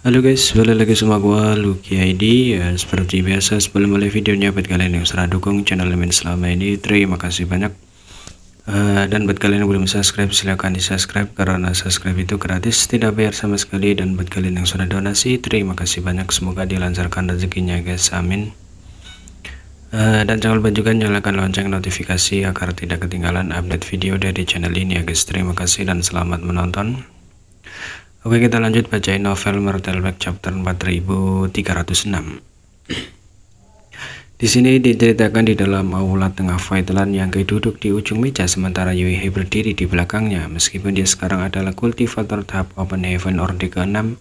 Halo guys, balik lagi sama gua Lucky ID ya. Seperti biasa sebelum mulai videonya, buat kalian yang sudah dukung channel Lemen selama ini, terima kasih banyak. Dan buat kalian yang belum subscribe, silahkan di subscribe karena subscribe itu gratis, tidak bayar sama sekali. Dan buat kalian yang sudah donasi, terima kasih banyak, semoga dilancarkan rezekinya guys, amin. Dan jangan lupa juga nyalakan lonceng notifikasi agar tidak ketinggalan update video dari channel ini ya guys. Terima kasih dan selamat menonton. Oke, kita lanjut bacain novel Martelback chapter 4306. Di sini diceritakan di dalam aula tengah Faitlan yang duduk di ujung meja sementara Yuihe berdiri di belakangnya. Meskipun dia sekarang adalah kultivator tahap Open Heaven Orde ke-6,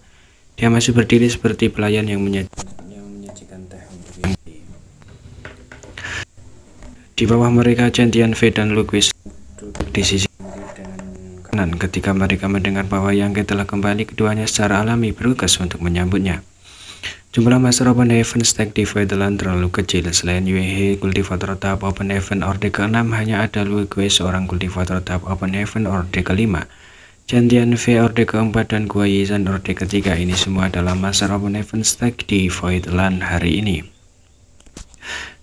dia masih berdiri seperti pelayan yang menyajikan teh untuk Yuihe. Di bawah mereka Chen Tianfei dan Luquis duduk di sisi kanan. Ketika mereka mendengar bahwa Yang telah kembali, keduanya secara alami bergegas untuk menyambutnya. Jumlah Master Open Heaven Stack di Faitlan terlalu kecil. Selain Yuehe, kultivator tahap Open Heaven Orde ke-6, hanya ada Luigue, seorang kultivator tahap Open Heaven Orde ke-5, Chen Tianfei Orde ke-4, dan Guo Yizhan Orde ke-3. Ini semua adalah Master Open Heaven Stack di Faitlan hari ini.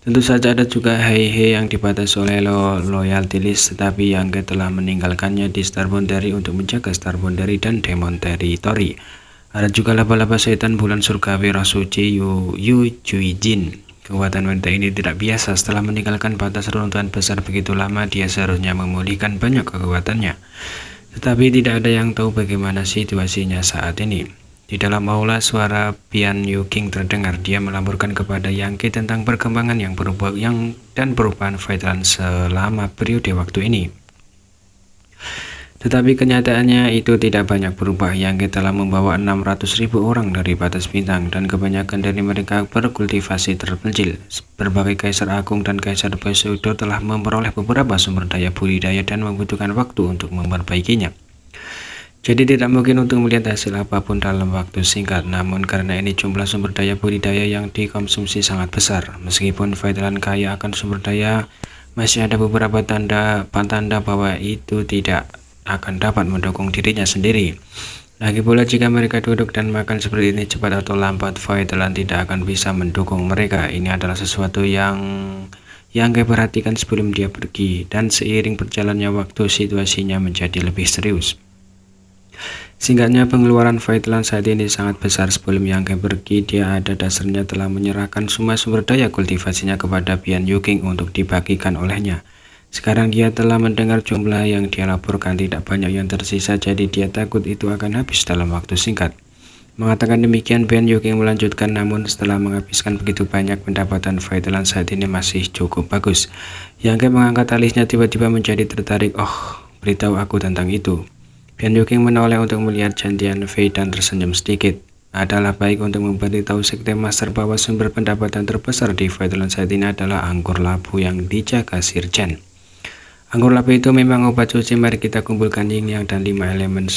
Tentu saja ada juga Heihe yang dibatasi oleh loyalty list, tetapi Yang telah meninggalkannya di Star Boundary untuk menjaga Star Boundary dan Demon Territory. Ada juga laba-laba setan bulan surgawi roh suci Yu Juijin. Kekuatan wanita ini tidak biasa. Setelah meninggalkan batas runtuhan besar begitu lama, dia seharusnya memulihkan banyak kekuatannya. Tetapi tidak ada yang tahu bagaimana situasinya saat ini. Di dalam aula, suara Bian Yu King terdengar. Dia melaporkan kepada Yang tentang perkembangan dan perubahan Faitlan selama periode waktu ini. Tetapi kenyataannya itu tidak banyak berubah. Yang telah membawa 600.000 orang dari batas bintang, dan kebanyakan dari mereka berkultivasi terpencil. Berbagai kaisar agung dan kaisar pseudo telah memperoleh beberapa sumber daya budidaya dan membutuhkan waktu untuk memperbaikinya. Jadi tidak mungkin untuk melihat hasil apapun dalam waktu singkat. Namun karena ini jumlah sumber daya budidaya yang dikonsumsi sangat besar. Meskipun Faitlan kaya akan sumber daya, masih ada beberapa tanda bahwa itu tidak akan dapat mendukung dirinya sendiri. Lagi pula jika mereka duduk dan makan seperti ini cepat atau lambat, Faitlan tidak akan bisa mendukung mereka. Ini adalah sesuatu yang perhatikan sebelum dia pergi, dan seiring berjalannya waktu situasinya menjadi lebih serius. Singkatnya, pengeluaran Faitlan saat ini sangat besar. Sebelum Yang pergi, dia ada dasarnya telah menyerahkan semua sumber daya kultivasinya kepada Bian Yu King untuk dibagikan olehnya. Sekarang dia telah mendengar jumlah yang dia laporkan tidak banyak yang tersisa, jadi dia takut itu akan habis dalam waktu singkat. Mengatakan demikian, Bian Yu King melanjutkan, namun setelah menghabiskan begitu banyak, pendapatan Faitlan saat ini masih cukup bagus. Yang mengangkat alisnya tiba-tiba menjadi tertarik. Oh, beritahu aku tentang itu. Bian Yu King menoleh untuk melihat Chen Tianfei dan tersenyum sedikit. Adalah baik untuk memberitahu Sekte Master bahwa sumber pendapatan terbesar di Faitlan saat ini adalah anggur labu yang dijaga Sir Chen. Anggur labu itu memang obat suci. Mari kita kumpulkan yin yang dan 5 elemen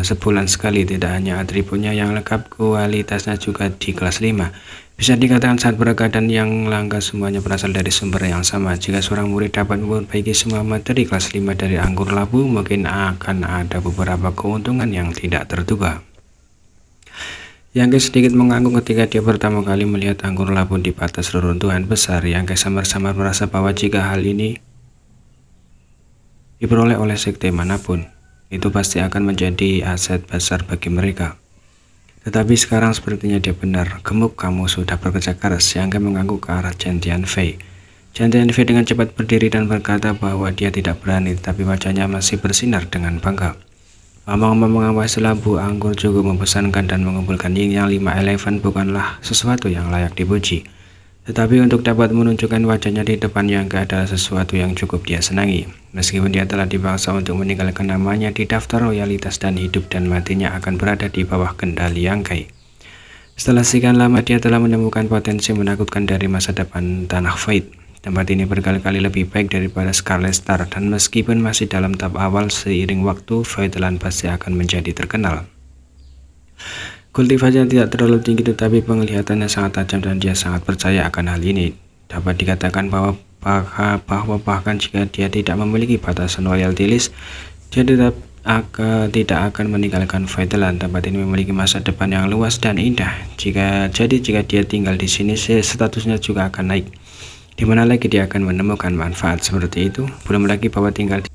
sebulan sekali. Tidak hanya atributnya yang lengkap, kualitasnya juga di kelas 5. Bisa dikatakan sangat beragam dan yang langka, semuanya berasal dari sumber yang sama. Jika seorang murid dapat memperbaiki semua materi kelas 5 dari anggur labu, mungkin akan ada beberapa keuntungan yang tidak terduga. Yang sedikit mengangguk ketika dia pertama kali melihat anggur labu di batas reruntuhan besar. Yang samar-samar merasa bahwa jika hal ini diperoleh oleh sekte manapun, itu pasti akan menjadi aset besar bagi mereka. Tetapi sekarang sepertinya dia benar. Gemuk, kamu sudah bekerja keras. Yang mengangguk ke arah Chen Tianfei. Chen Tianfei dengan cepat berdiri dan berkata bahwa dia tidak berani, tapi wajahnya masih bersinar dengan bangga. Ngomong-ngomong, mengawasi labu anggur cukup membosankan, dan mengumpulkan yin yang 5 elemen bukanlah sesuatu yang layak dipuji. Tetapi untuk dapat menunjukkan wajahnya di depan Yang adalah sesuatu yang cukup dia senangi. Meskipun dia telah dipaksa untuk meninggalkan namanya di daftar loyalitas, dan hidup dan matinya akan berada di bawah kendali Yang. Setelah sekian lama, dia telah menemukan potensi menakutkan dari masa depan Tanah Fate. Tempat ini berkali-kali lebih baik daripada Scarlet Star, dan meskipun masih dalam tahap awal, seiring waktu Faitlan pasti akan menjadi terkenal. Kultivasinya tidak terlalu tinggi, tetapi penglihatannya sangat tajam dan dia sangat percaya akan hal ini. Dapat dikatakan bahwa bahkan jika dia tidak memiliki batasan loyalty list, tidak akan meninggalkan Viteland. Tempat ini memiliki masa depan yang luas dan indah. Jika dia tinggal di sini, statusnya juga akan naik. Di mana lagi dia akan menemukan manfaat seperti itu? Belum lagi bahwa tinggal di